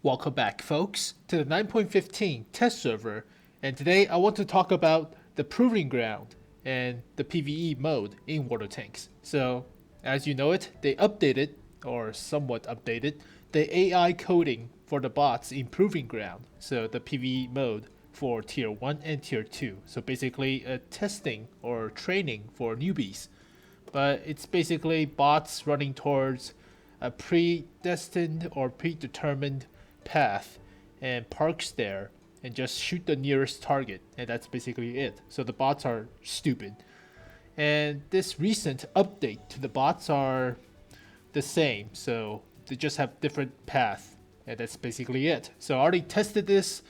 Welcome back, folks, to the 9.15 test server, and today I want to talk about the Proving Ground and the PVE mode in Water Tanks. So, as you know it, they updated, or somewhat updated, the AI coding for the bots in Proving Ground, so the PVE mode for Tier 1 and Tier 2. So basically a testing or training for newbies. But it's basically bots running towards a predestined or predetermined path and parks there and just shoot the nearest target, and that's basically it. So the bots are stupid. And this recent update to the bots are the same, so they just have different path, and that's basically it. So I already tested this,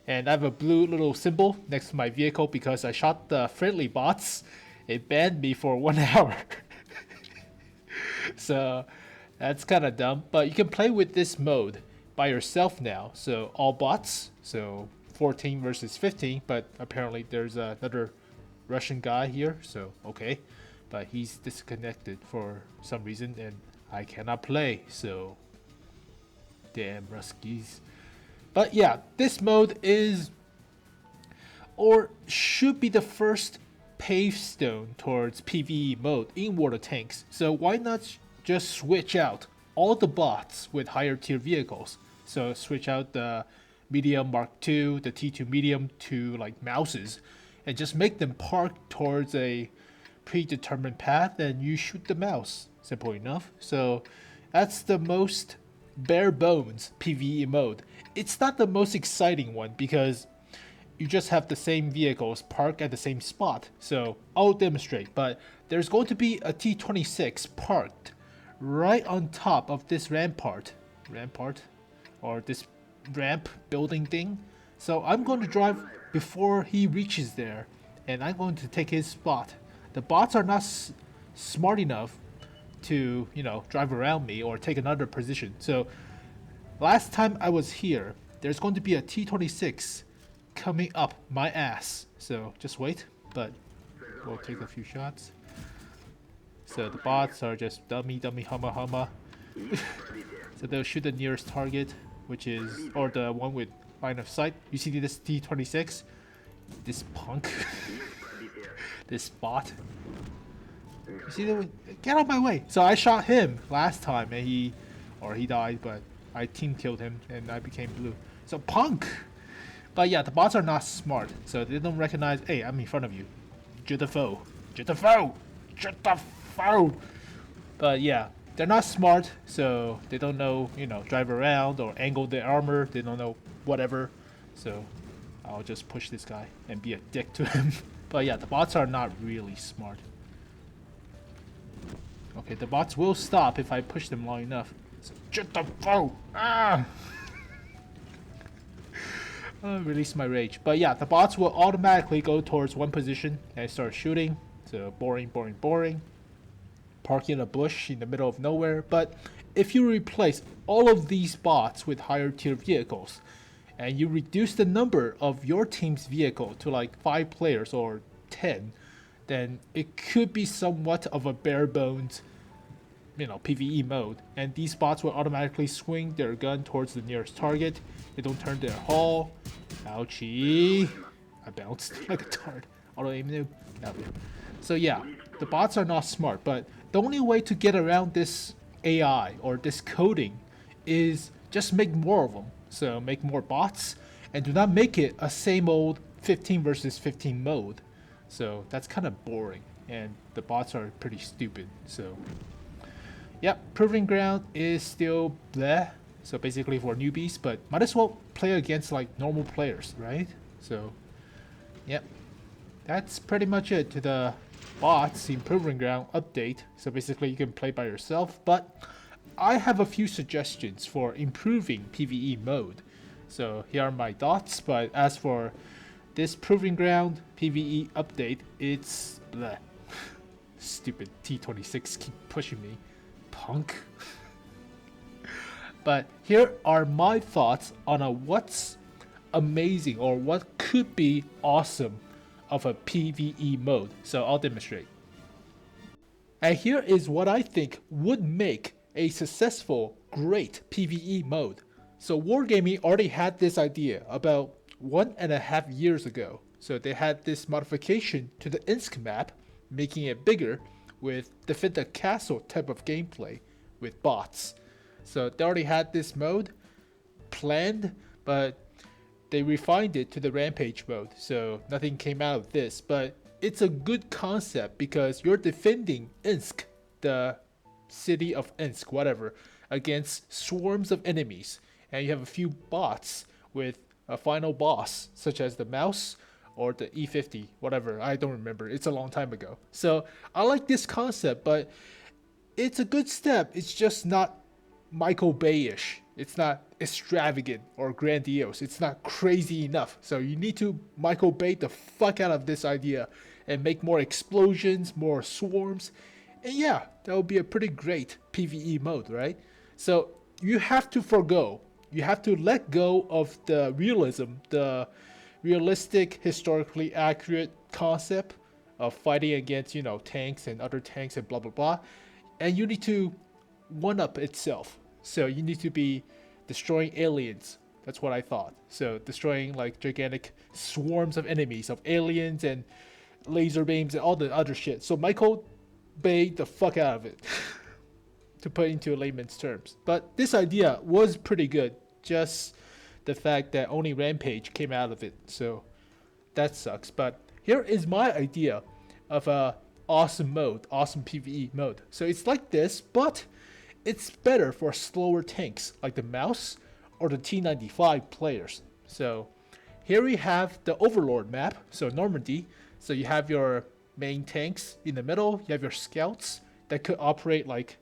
and I have a blue little symbol next to my vehicle because I shot the friendly bots. It banned me for 1 hour. So that's kind of dumb, but you can play with this mode by yourself now. So all bots, so 14 versus 15, but apparently there's another Russian guy here, so okay. But he's disconnected for some reason and I cannot play, so damn Ruskies. But yeah, this mode is or should be the first pave stone towards PvE mode in Water Tanks. So why not just switch out all the bots with higher tier vehicles? So switch out the medium Mark II, the T2 medium to like mouses, and just make them park towards a predetermined path and you shoot the mouse. Simple enough. So that's the most bare bones PvE mode. It's not the most exciting one because you just have the same vehicles parked at the same spot. So I'll demonstrate, but there's going to be a T26 parked right on top of this rampart, or this ramp building thing. So I'm going to drive before he reaches there, and I'm going to take his spot. The bots are not smart enough to, drive around me or take another position. So last time I was here, there's going to be a T26 coming up my ass. So just wait, but we'll take a few shots. So the bots are just dummy, humma. So they'll shoot the nearest target, which is, or the one with line of sight. You see this T26? This punk. This bot. You see that? Get out of my way! So I shot him last time and he died, but I team killed him and I became blue. So punk! But yeah, the bots are not smart, so they don't recognize, hey, I'm in front of you. Shoot the foe. But yeah, they're not smart, so they don't know, drive around or angle their armor. They don't know whatever. So I'll just push this guy and be a dick to him. But yeah, the bots are not really smart. Okay, the bots will stop if I push them long enough. So shoot the foe! Ah! Release my rage. But yeah, the bots will automatically go towards one position and start shooting. So boring. Park in a bush in the middle of nowhere. But if you replace all of these bots with higher tier vehicles and you reduce the number of your team's vehicle to like 5 players or 10, then it could be somewhat of a bare bones PvE mode, and these bots will automatically swing their gun towards the nearest target. They don't turn their hull. Ouchie. I bounced like a tard. Auto aim noob. So yeah, the bots are not smart, but the only way to get around this AI or this coding is just make more of them. So make more bots and do not make it a same old 15 versus 15 mode. So that's kind of boring, and the bots are pretty stupid. So yep, Proving Ground is still bleh. So basically for newbies, but might as well play against like normal players, right? So yep, that's pretty much it to the bots in Proving Ground update. So basically you can play by yourself, but I have a few suggestions for improving PvE mode. So here are my thoughts, but as for this Proving Ground PvE update, it's bleh. Stupid T26 keep pushing me. Punk. But here are my thoughts on what's amazing or what could be awesome of a PvE mode. So I'll demonstrate. And here is what I think would make a successful, great PvE mode. So Wargaming already had this idea about 1.5 years ago. So they had this modification to the Insk map, making it bigger with defend the castle type of gameplay with bots. So they already had this mode planned, but they refined it to the rampage mode. So nothing came out of this, but it's a good concept because you're defending Insk, the city of Insk, whatever, against swarms of enemies, and you have a few bots with a final boss, such as the mouse or the E50, whatever. I don't remember. It's a long time ago. So I like this concept, but it's a good step. It's just not Michael Bay-ish. It's not extravagant or grandiose. It's not crazy enough. So you need to Michael Bay the fuck out of this idea and make more explosions, more swarms. And yeah, that would be a pretty great PvE mode, right? So you have to let go of the realism, the realistic, historically accurate concept of fighting against, tanks and other tanks and blah blah blah. And you need to one up itself. So you need to be destroying aliens. That's what I thought. So destroying like gigantic swarms of enemies, of aliens and laser beams and all the other shit. So Michael Bay the fuck out of it. To put into layman's terms. But this idea was pretty good. Just the fact that only Rampage came out of it. So that sucks. But here is my idea of a awesome PvE mode. So it's like this, but it's better for slower tanks like the mouse or the T95 players. So here we have the Overlord map, so Normandy. So you have your main tanks in the middle, you have your scouts that could operate like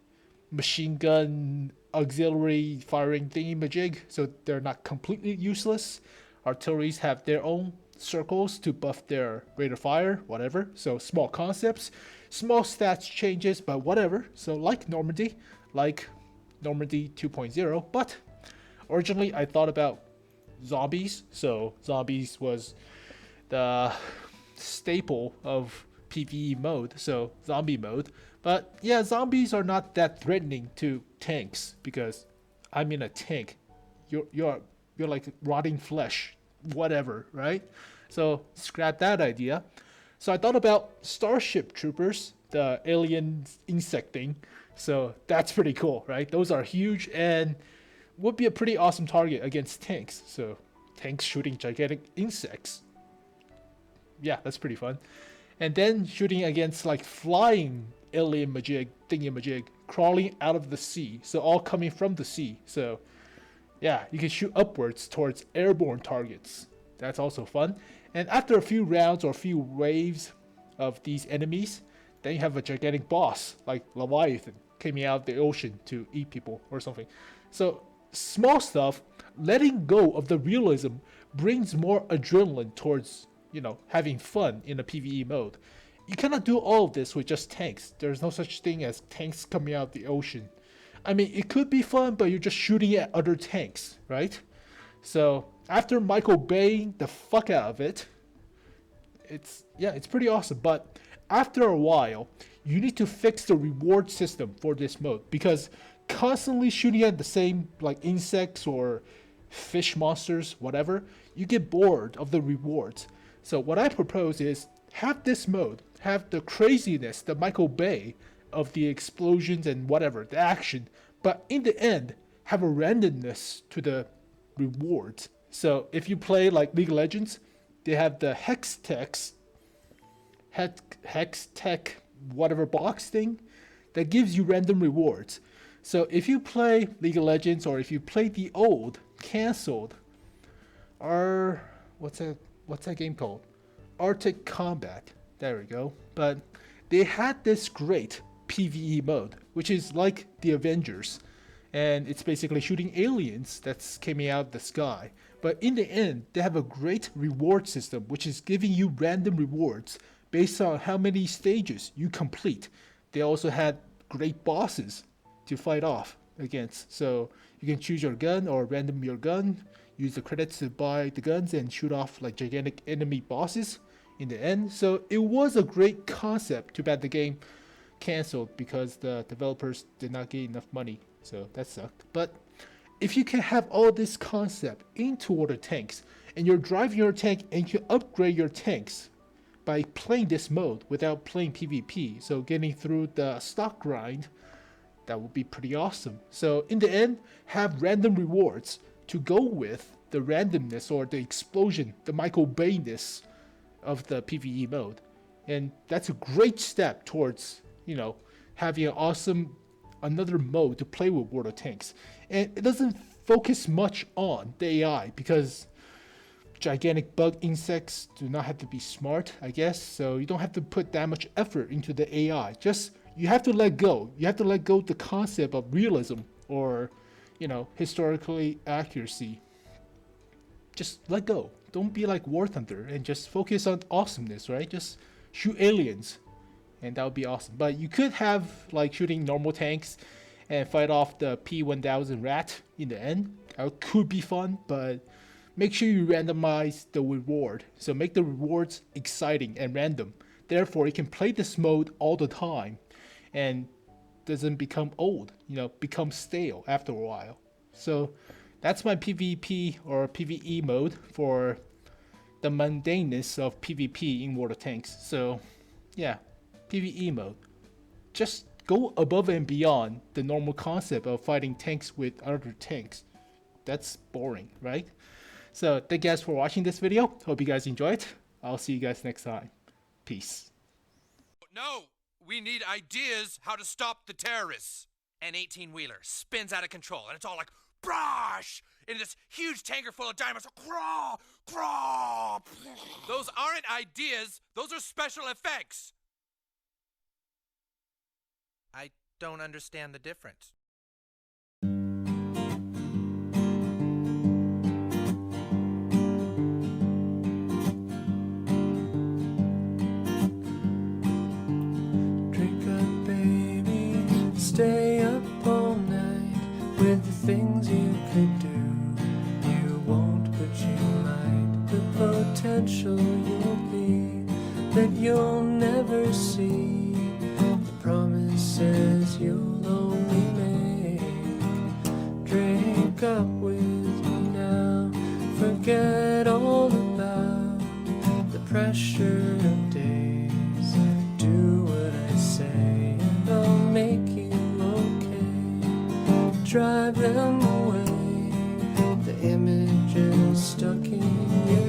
machine gun auxiliary firing thingy-majig, so they're not completely useless. Artilleries have their own circles to buff their rate of fire, whatever. So small concepts, small stats changes, but whatever. So like Normandy 2.0, but originally I thought about zombies. So zombies was the staple of PvE mode, so zombie mode. But yeah, zombies are not that threatening to tanks because I'm in a tank. You're like rotting flesh, whatever, right? So scrap that idea. So I thought about Starship Troopers, the alien insect thing. So that's pretty cool, right? Those are huge and would be a pretty awesome target against tanks. So tanks shooting gigantic insects. Yeah, that's pretty fun. And then shooting against like flying alien majig, thingy-majig, crawling out of the sea. So all coming from the sea. So yeah, you can shoot upwards towards airborne targets. That's also fun. And after a few rounds or a few waves of these enemies, then you have a gigantic boss like Leviathan coming out of the ocean to eat people or something. So small stuff, letting go of the realism brings more adrenaline towards, having fun in a PvE mode. You cannot do all of this with just tanks. There's no such thing as tanks coming out of the ocean. I mean, it could be fun, but you're just shooting at other tanks, right? So after Michael Bay the fuck out of it, it's pretty awesome. But after a while, you need to fix the reward system for this mode because constantly shooting at the same like insects or fish monsters, whatever, you get bored of the rewards. So what I propose is have this mode, have the craziness, the Michael Bay of the explosions and whatever, the action, but in the end, have a randomness to the rewards. So if you play like League of Legends, they have the Hex Tech, whatever box thing that gives you random rewards. So if you play League of Legends or if you play the old, canceled, what's that game called? Arctic Combat. There we go. But they had this great PvE mode, which is like the Avengers. And it's basically shooting aliens that's coming out of the sky. But in the end, they have a great reward system, which is giving you random rewards based on how many stages you complete. They also had great bosses to fight off against. So you can choose your gun or random your gun, use the credits to buy the guns and shoot off like gigantic enemy bosses in the end. So it was a great concept. Too bad the game canceled because the developers did not get enough money. So that sucked. But if you can have all this concept into water tanks, and you're driving your tank and you can upgrade your tanks by playing this mode without playing PvP, so getting through the stock grind, that would be pretty awesome. So in the end, have random rewards to go with the randomness or the explosion, the Michael Bay-ness of the PvE mode. And that's a great step towards, having an awesome another mode to play with water tanks. And it doesn't focus much on the AI because gigantic bug insects do not have to be smart, I guess. So you don't have to put that much effort into the AI. Just, you have to let go. You have to let go the concept of realism or, historically accuracy. Just let go. Don't be like War Thunder and just focus on awesomeness, right? Just shoot aliens. And that would be awesome. But you could have like shooting normal tanks and fight off the P-1000 rat in the end. That could be fun, but make sure you randomize the reward. So make the rewards exciting and random. Therefore, you can play this mode all the time and doesn't become old, become stale after a while. So that's my PvP or PvE mode for the mundaneness of PvP in water tanks. So yeah. PvE mode. Just go above and beyond the normal concept of fighting tanks with other tanks. That's boring, right? So thank you guys for watching this video. Hope you guys enjoyed. I'll see you guys next time. Peace. No, we need ideas how to stop the terrorists. An 18-wheeler spins out of control and it's all like, brush! In this huge tanker full of diamonds, craw, craw. Those aren't ideas, those are special effects. I don't understand the difference. Drink up, baby, stay up all night with the things you could do. You won't, but you might. The potential you'll be that you'll never see. Promises you'll only make. Drink up with me now. Forget all about the pressure of days. Do what I say and I'll make you okay. Drive them away. The images stuck in you.